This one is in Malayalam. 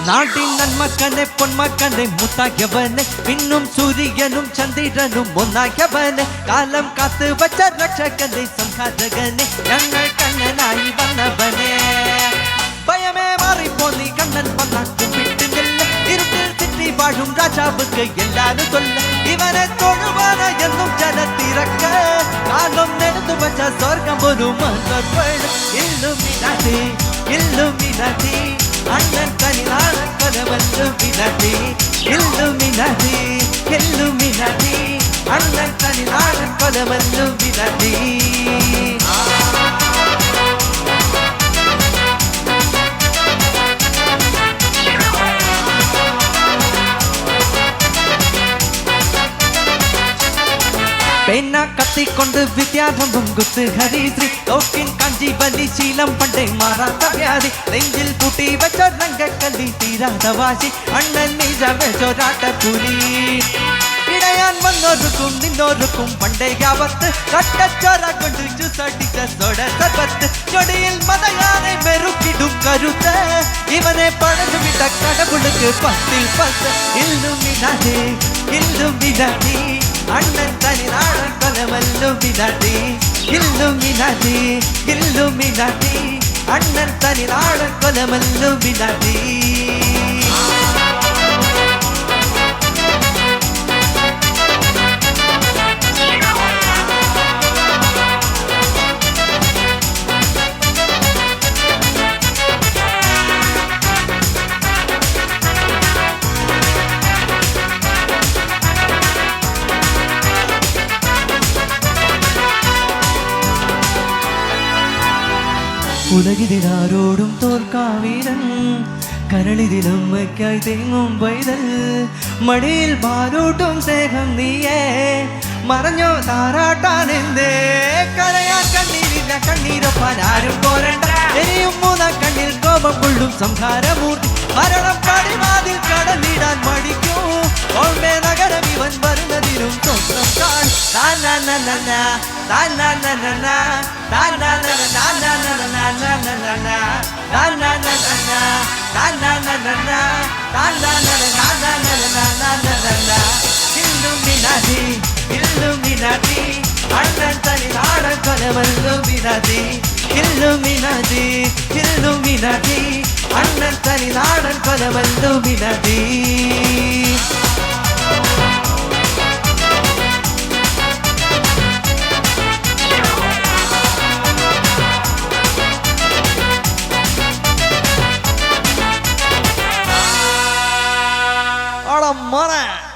നാട്ടിൻ നന്മക്കനെ പൊന്മക്കനെ മുത്താക്കിയവനെ പിന്നും സൂര്യനും ചന്ദ്രനും ഒന്നാക്കിയവനെ കാലം കാത്ത് വച്ച രക്ഷകനെ സംഘാതകനെ ഞങ്ങൾ കണ്ണനായി വന്നവനെ ഭയമേ മാറിപ്പോ നീ കണ്ണൻ വന്നാൽ കുമ്പിട്ടുന്നില്ല ഇരുട്ടിൽ തെറ്റി വാഴും രാജാവുക്ക് എല്ലാരും തൊല്ല ഇവനെ തൊഴുവാന എന്നും ജനത്തിരക്ക കാലം നെടുത്തു വച്ച സ്വർഗം ഒരു മന്ത്രം ഇല്ലുമിനാതി ഇല്ലുമിനാതി അണ്ണൻ കനിലാണ് കൊലവല്ലുമിനാതി ഇല്ലുമിനാതി ഇല്ലുമിനാതി അണ്ണൻ കനിലാണ് കൊലവല്ലുമിനാതി पेना कत्तिक्കൊണ്ട് വിദ്യാരംഭം കുത്ത് ഹരിശ്രീ തോക്കിൻ കാഞ്ചി വലി ശീലം പണ്ടേ മാറാത്ത വ്യാധി നെഞ്ചിൽ കൂട്ടി വെച്ച രംഗക്കല്ലി തീരാത്ത വാശി അണ്ണൻ നിജമൊരാട്ട പുലി ഇടയാൻ വന്നോർക്കും നിന്നോർക്കും പണ്ടേ യാവത്ത് കട്ടച്ചോര കൊണ്ട് ചുസടിച്ച സോഡ സർബത്ത് ചൊടിയിൽ മതയാനെ മെരുക്കിടും കരുത്ത് ഇവനെ പഴഞ്ഞു വിട്ട കടപുളുക്ക് 10 ഇല്ലുമിനാതി ഇല്ലുമിനാതി അണ്ണൻ തനിനാടൻ കൊലവല്ലുമിനാതി ഇല്ലുമിനാതി ഇല്ലുമിനാതി അണ്ണൻ തനിനാടൻ കൊലവല്ലുമിനാതി ഉലകിതിലാരോടും തോൽക്കാവീരൻ കരളിതിലും വയ്ക്കായി തെങ്ങും പൈതൽ മടിയിൽ പാലൂട്ടും സ്നേഹം നീയേ മറഞ്ഞോ താരാട്ടാൻ എന്തേ കരയാൻ കണ്ണീരില്ല കണ്ണീരൊപ്പാൻ ആരും പോരണ്ട എരിയും മൂന്നാം കണ്ണിൽ കോപം കൊള്ളും സംഹാരമൂർത്തി മരണം പടിവാതിൽ കടന്നിടാൻ മടിക്കൂ ഓൾമേ നഗരം ഇവൻ വരുന്നതിനും സ്വന്തം കാൺ ഇല്ലുമിനാതി ഇല്ലുമിനാതി അണ്ണൻ തനിനാടൻ കൊലവല്ലുമിനാതി ഇല്ലുമിനാതി ഇല്ലുമിനാതി അണ്ണൻ തനിനാടൻ കൊലവല്ലുമിനാതി Mona.